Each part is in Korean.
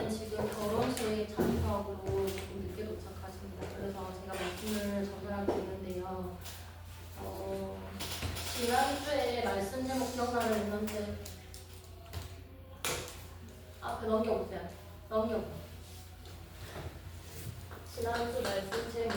지금 결혼식 참석으로 조금 늦게 도착하십니다. 그래서 제가 말씀을 전달하고 있는데요. 지난주에 말씀 제목 기억나는 있는데 그 넘겨보세요. 넘겨보세요. 지난주 말씀 제목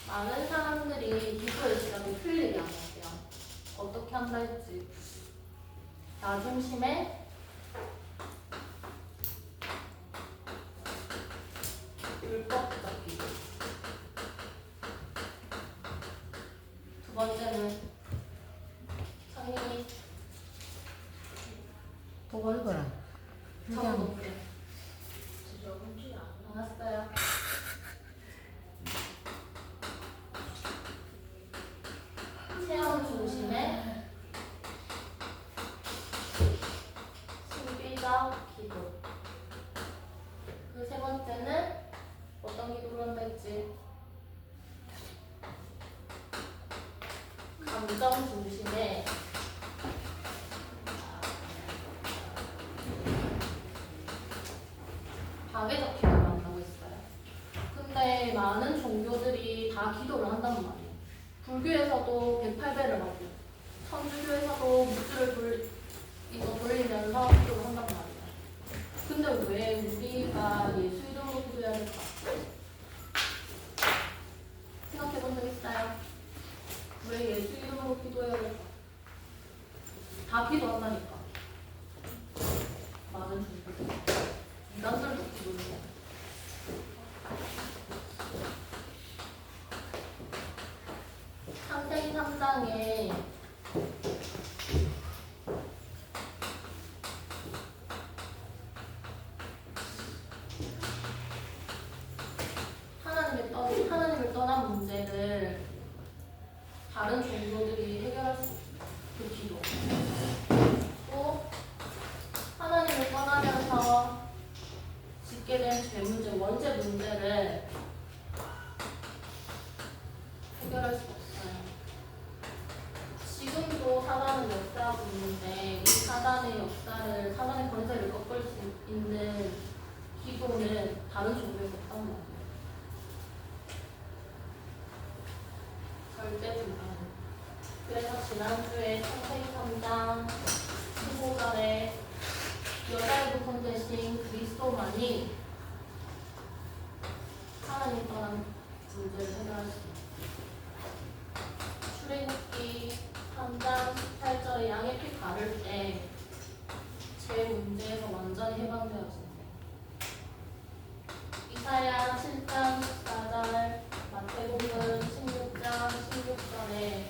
많은 사람들이 기도의 시간을 틀리게 안 하세요. 어떻게 한다 했지? 나 중심의 율법적 기도. 두 번째는 성인이 보고 읽어라. 적어 놓을게요. 알았어요. 체험 중심의 신비적 기도. 그 세 번째는 어떤 기도를 한다 했지? 감정 중심의 과계적 기도를 한다고 했어요. 근데 많은 종교들이 다 기도를 한단 말이에요. 불교에서도 108배를 하고 천주교에서도 묵주를 돌리면서 기도를 한단 말이에요. 근데 왜 우리가 예수 이름으로 기도해야 될까? 생각해 본 적 있어요? 왜 예수 이름으로 기도해야 될까? 다 기도한다니까. 많은 종교들. 이단들도 기도해요. 창세기 3장에 하나님을 떠난 문제를 다른 종교들이 해결할 수 없어요. 그 기도. 또 하나님을 떠나면서 짓게 된 죄 문제, 원죄 문제를 해결할 수 없어요. 지금도 사단은 역사하고 있는데 이 사단의 역사를, 사단의 권세를 꺾을 수 있는 기도는 다른 종교에 없단 말이에요. 절대 불가능. 그래서 지난주에 창세기 3장 15절에 여자의 부분 대신 그리스도만이 하나님 떠난 문제를 해결할 수 있어요. 출애굽기 3장 18절에 양의 피 가를 때 제 문제에서 완전히 해방되었습니다. 이사야 7장 14절, 마태복음 16장 16절에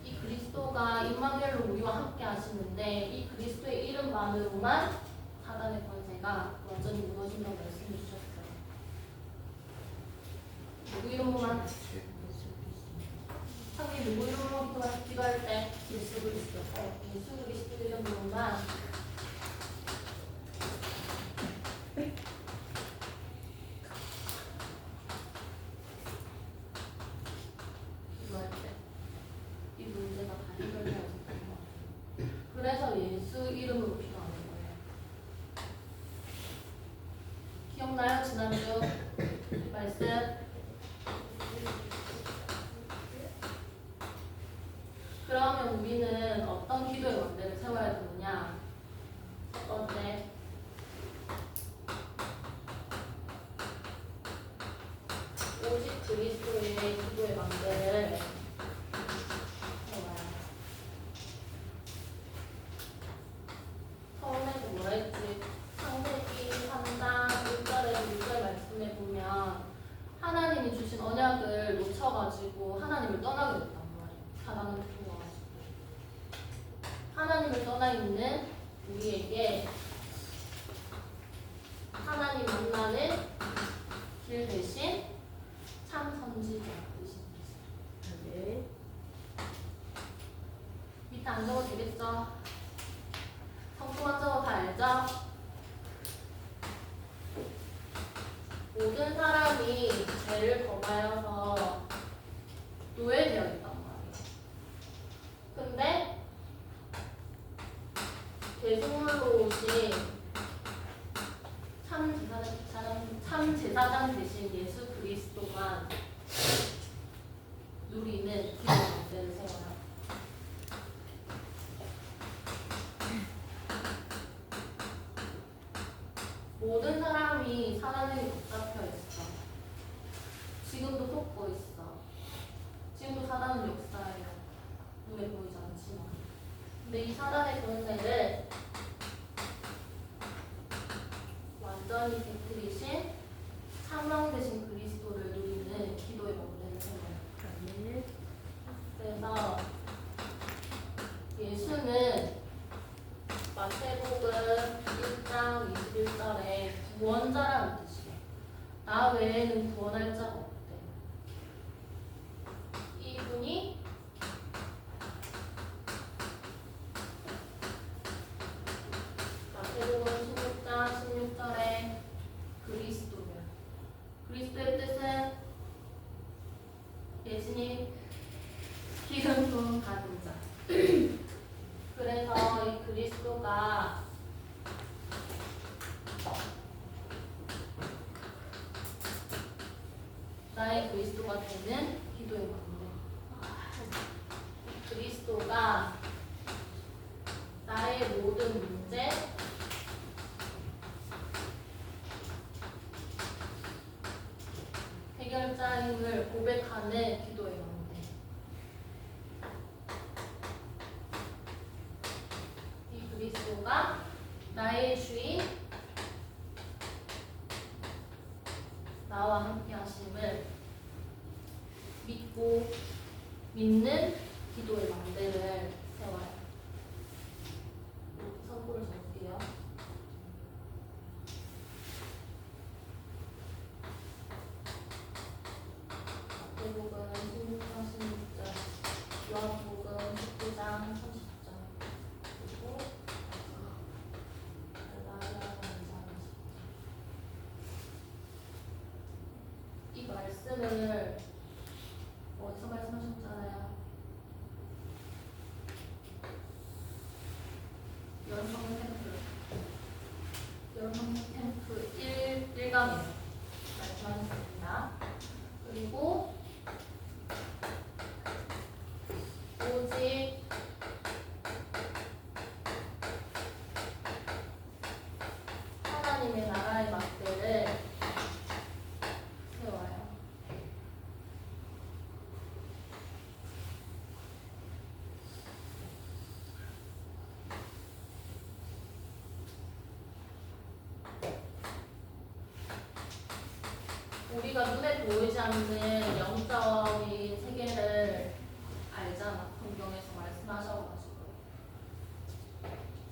이 그리스도가 임마누엘로 우리와 함께 하시는데 이 그리스도의 이름만으로만 사단의 권세가 완전히 무너진다고 말씀해 주셨어요. 누구 이름으로만? 하긴 누구 이름으로 기도할 때? 예수 그리스도. 예수 그리스도 이름으로만 기도할 때 이 문제가 다 해결되어진다는 거예요. 그래서 예수 이름으로 기도하는 거예요. 기억나요? 지난주 말씀? 그러면 우리는 어떤 기도의 원대를 세워야 되느냐? 첫 번째, 오직 그리스도의 기도의 원대를 세워야 해요. 처음에도 뭐라 했지? 창세기 3장 1절에 6절 말씀에 보면 하나님이 주신 언약을 놓쳐가지고 하나님을 떠나게 됐단 말이에요. 사단은 들어와가지고. 하나님을 떠나 있는 우리에게 하나님 만나는 길 대신 참 선지자 되신 분이세요. 네. 밑에 안 적어도 되겠죠? 성경만 적어 다 알죠? 모든 사람이 죄를 범하여서 노예되어 있단 말이에요. 근데 대승물로 오신 참 제사장 대신 예수 그리스도만 누리는 기도 문제를 세워요. 모든 사람이 사단에게 붙잡혀 있어. 지금도 속고 있어. 지금도 사단은 역사예요. 눈에 보이지 않지만. 근데 이 사단의 권세를 완전히 깨뜨리신 사망 대신 그리스도를 누리는 기도의 문제를 세워요. 그래서 예수는 마태복음 1장 21절에 구원자라는 뜻이에요. 나 외에는 구원할 자가 없대. 이분이 마태복음 16장 16절에 그리스도면, 그리스도의 뜻은 예수님 기름 부음 받은 자. 그래서 이 그리스도가 나의 그리스도가 되는 기도의 건데, 그리스도가 나의 모든 문제, 해결자임을 고백하는 기도의 건데, 이 그리스도가 나의 주인, 나와 함께 하심을 믿고 믿는 기도의 망대를 세워요. 선고를 적을게요. 마태복음 16장 16절, 요한복음 19장 30절, 그리고 이 말씀을 어디서 말씀하셨잖아요. 여름방학 캠프 1강에서 말씀하셨습니다. 그리고 오직 하나님의 나라의 막대를 세워요. 우리가 눈에 보이지 않는 영적인 세계를 알잖아. 성경에서 말씀하셔가지고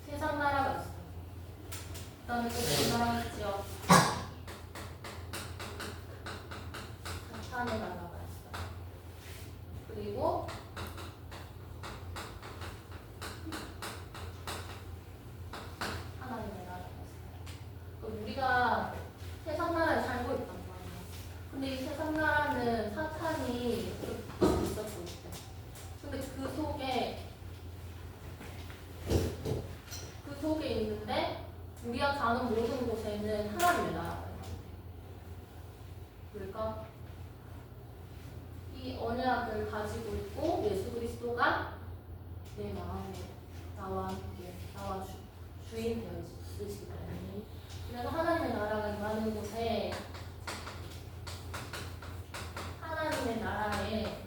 세상 나라가 있어. 그다음에 또 무슨 나라가 있지요? 사탄의 나라가 있어. 그리고 하나님의 나라가 있어요. 그러니까 우리가 세상 나라에 살고 있단 말이야. 근데 이 세상 나라는 사탄이 있었고 있대. 근데 그 속에 있는데 우리가 가는 모든 곳에는 하나님의 나라가 있대. 왜일까? 이 언약을 가지고 있고 예수 그리스도가 내 마음에 나와 함께 나와 주인 되어 있으시기 때문에, 그래서 하나님의 나라가 임하는 곳에 하나님의 나라에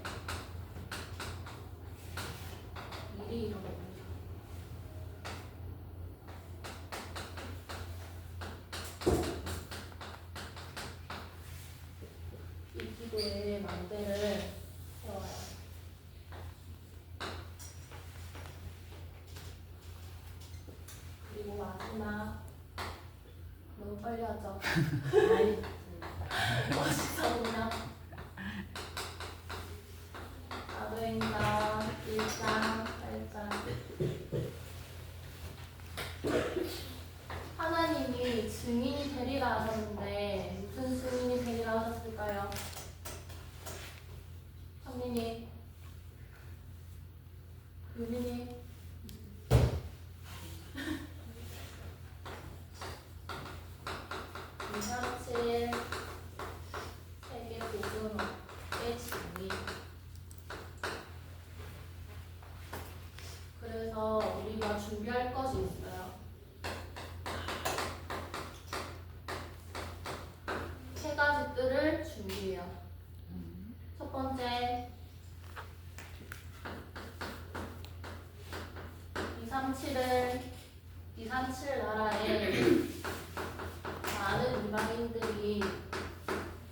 일이 일어납니다. 이 기도의 망대를 세워요. 그리고 마지막, 너무 빨리 하죠? 멋있어보냐? 사도행전 1장 8장. 하나님이 증인이 되리라 하셨는데 무슨 증인이 되리라 하셨을까요? 윤희니, 윤희니. 2, 3, 7 세계 복음의 진리. 그래서 우리가 준비할 것이 있어요. 세 가지 뜰을 준비해요. 첫 번째, 237 나라에 많은 이방인들이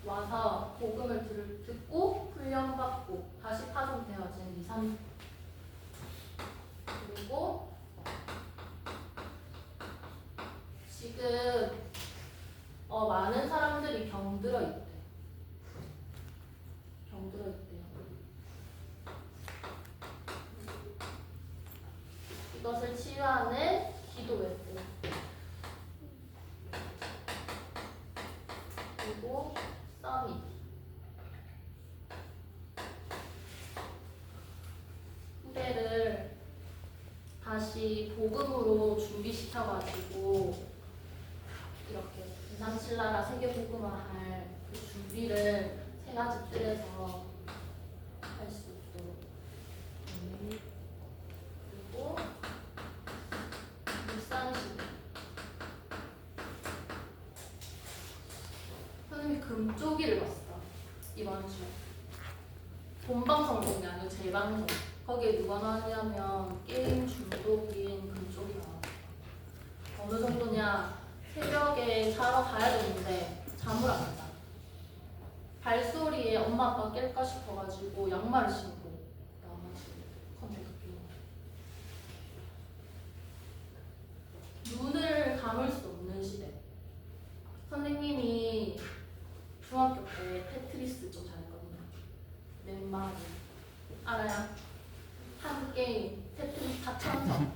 와서 복음을 듣고 훈련받고 다시 파송되어진 237. 그리고 지금 많은 사람들이 병들어 있대. 병들어 있대요. 이것을 치유하는 기도회들. 그리고 서밋. 후대를 다시 복음으로 준비시켜가지고 이렇게 237 나라 세계 복음화 할 그 준비를 세 가지 뜰에서 할 수 있도록. 그리고 물산시대. 선생님이 금쪽이를 봤어 이번 주에. 본방송을 본 게 아니고 재방송. 거기에 누가 나왔냐면 게임 중독인 금쪽이 나왔어. 어느 정도냐, 새벽에 자러 가야 되는데 잠을 안 자. 발소리에 엄마 아빠 깰까 싶어가지고 양말을 신고 나와가지고 컴퓨터 끼고. 눈을 감을 수 없는 시대. 선생님이 중학교 때 테트리스 좀 잘했거든요. 넷마블 알아요? 한 게임 테트리스 4,000점.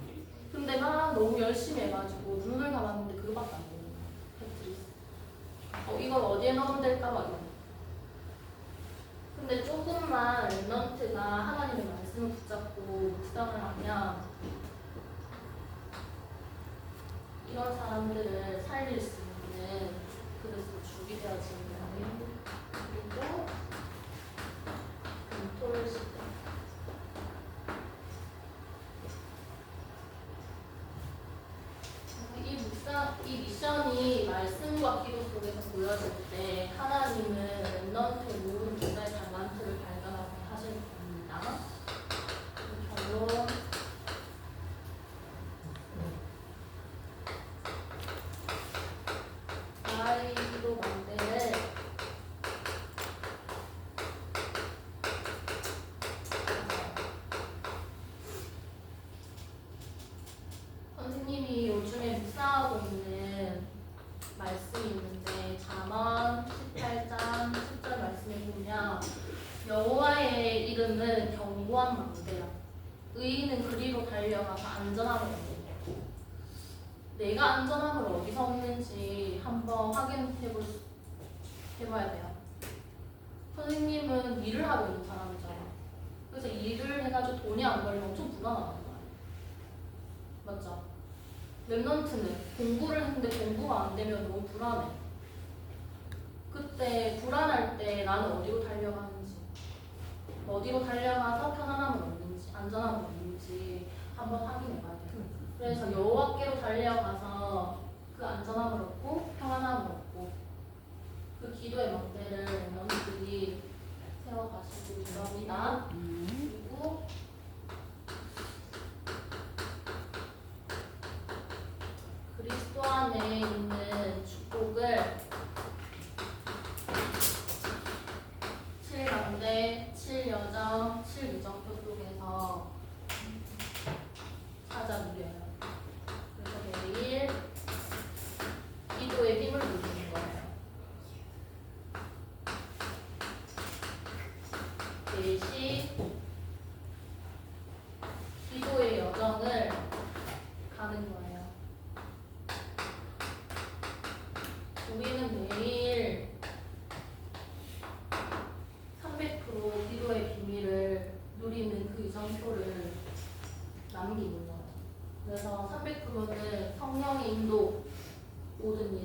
근데 막 너무 열심히 해가지고 눈을 감았는데 그거밖에 안 되는 거야. 테트리스. 이걸 어디에 넣으면 될까 막 이러고. 근데 조금만 랩런트가 하나님의 말씀을 붙잡고 묵상을 하면 이런 사람들을 살릴 수 있는 그릇으로 준비되어지는 거예요. 그리고 금토를 시대. 이 미션이 말씀과 기도 속에서 보여질 때 하나님은 랩런트의 모든 문화의 달란트를 발견하게 하실 겁니다. 결론. 아이로 만들 선생님이 요즘에 묵상하고 있는 말씀이 있는데 잠언 18장 10절 말씀에 보면 여호와의 이름은 견고한 망대라. 의인은 그리로 달려가서 안전함을 얻는다. 내가 안전함을 어디서 얻는지 한번 해봐야 돼요. 선생님은 일을 하고 있는 사람이잖아. 그래서 일을 해가지고 돈이 안 벌면 엄청 불안하단 말이야. 맞죠? 랩런트는 공부를 했는데 공부가 안 되면 너무 불안해. 그때 불안할 때 나는 어디로 달려가는지, 어디로 달려가서 편안함을 얻는지, 안전함을 얻는지 한번 확인해봐야 돼요. 그래서 여호와께로 달려가서 그 안전함을 얻고 평안함을 얻고 그 기도의 망대를 랩런트들이 세워가시고 있습니다. 그리고 그리스도 안에 있는 축복을 7강대, 7여정, 7유정표 속에서 찾아 누려요. 그래서 매일 기도의 힘을 누리는 거예요. 4시 기도의 여정을 가는 거예요. 우리는 매일 300% 기도의 비밀을 성령표를 남기는 거예요. 그래서 300표는 성령의 인도, 모든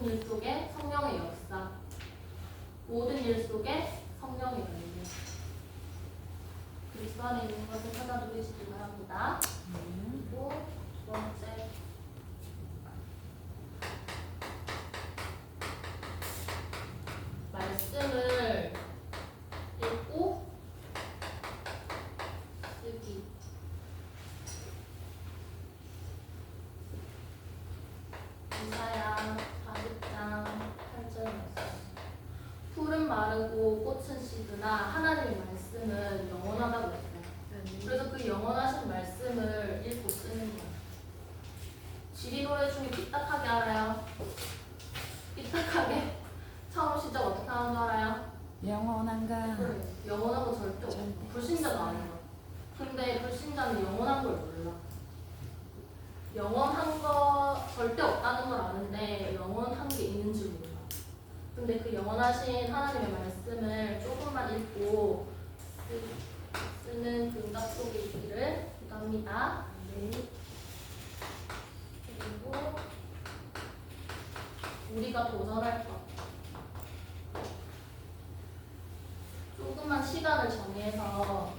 일 속에 성령의 역사, 모든 일 속에 성령의 열매, 그리스도 안에 있는 것을 찾아 누리시기 바랍니다. 그리고 두 번째, 말씀을 읽고 쓰기. 이사야 40장 8절 말씀. 풀은 마르고 꽃은 시드나 하나님의 말씀은 영원하다고 했어요. 그래서 그 영원하신 말씀을 읽고 쓰는 거예요. 지리 노래 중에 삐딱하게 알아요? 삐딱하게 처음 시작 어떻게 하는 줄 알아요? 영원한가? 그래, 영원한 거 절대 없어. 불신자도 아니야. 근데 불신자는 영원한 걸 몰라. 영원한 거 절대 없다는 걸 아는데 영원한 게 있는 줄 몰라. 근데 그 영원하신 하나님의 말씀을 조금만 읽고 쓰는 그 응답 속에 있기를 기도합니다. 네. 그리고 우리가 도전할 것. 조금만 시간을 정해서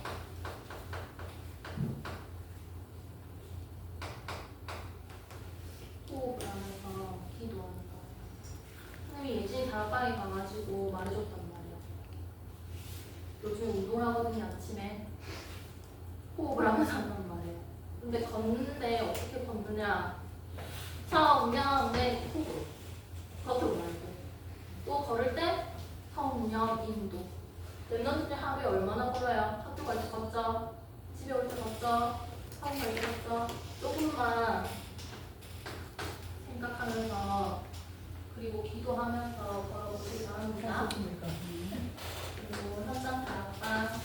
호흡을 하면서 기도하는 거예요. 선생님이 예진이 다락방에 가가지고 말해줬단 말이야. 요즘 운동하거든요, 아침에. 호흡을 하면서 한단 말이에요. 근데 걷는데 어떻게 걷느냐. 성령, 내 호흡. 겉으로 말고. 또 걸을 때 성령, 인도. 랩런트 때 하루에 얼마나 걸어요? 학교 갈 때 걷죠? 집에 올 때 걷죠? 학원 갈 때 걷죠? 조금만 생각하면서 그리고 기도하면서 걸어보시기 바랍니다. 그리고 현장 다락방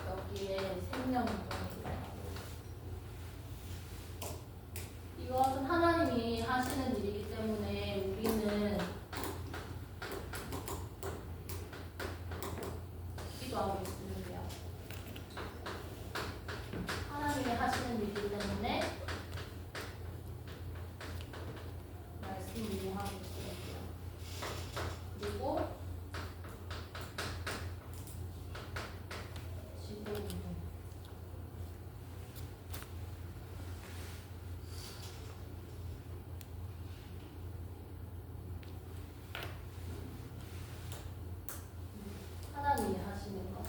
여기에 생명운동이 이것은 하나님이 하시는 일이기 때문에 우리는 기도하고 있으면 돼요. 하나님이 하시는 일이기 때문에 말씀 이용하고 있으면 돼요. 그리고 지구운동. 하나님이 하시는 것.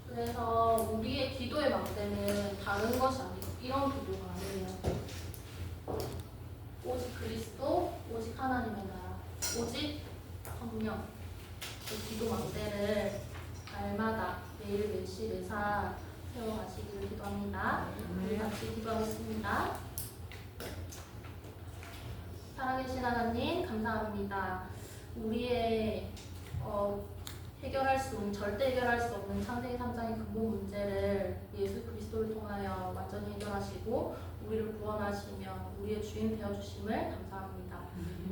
그래서 우리의 기도의 막대는 다른 것이 아니고 이런 기도가 아니에요. 오직 그리스도, 오직 하나님의 나라, 오직 성령. 그 기도 막대를 날마다 매일 매시 매사 세워가시기를 기도합니다. 우리 같이 기도하겠습니다. 살아계신 하나님 감사합니다. 우리의 절대 해결할 수 없는 창세기 3장의 근본 문제를 예수 그리스도를 통하여 완전히 해결하시고 우리를 구원하시며 우리의 주인 되어주심을 감사합니다.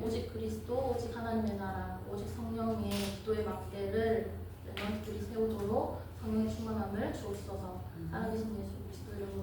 오직 그리스도, 오직 하나님의 나라, 오직 성령의 기도의 막대를 랩런트들이 세우도록 성령의 충만함을 주옵소서. 살아계신 예수 그리스도 이름으로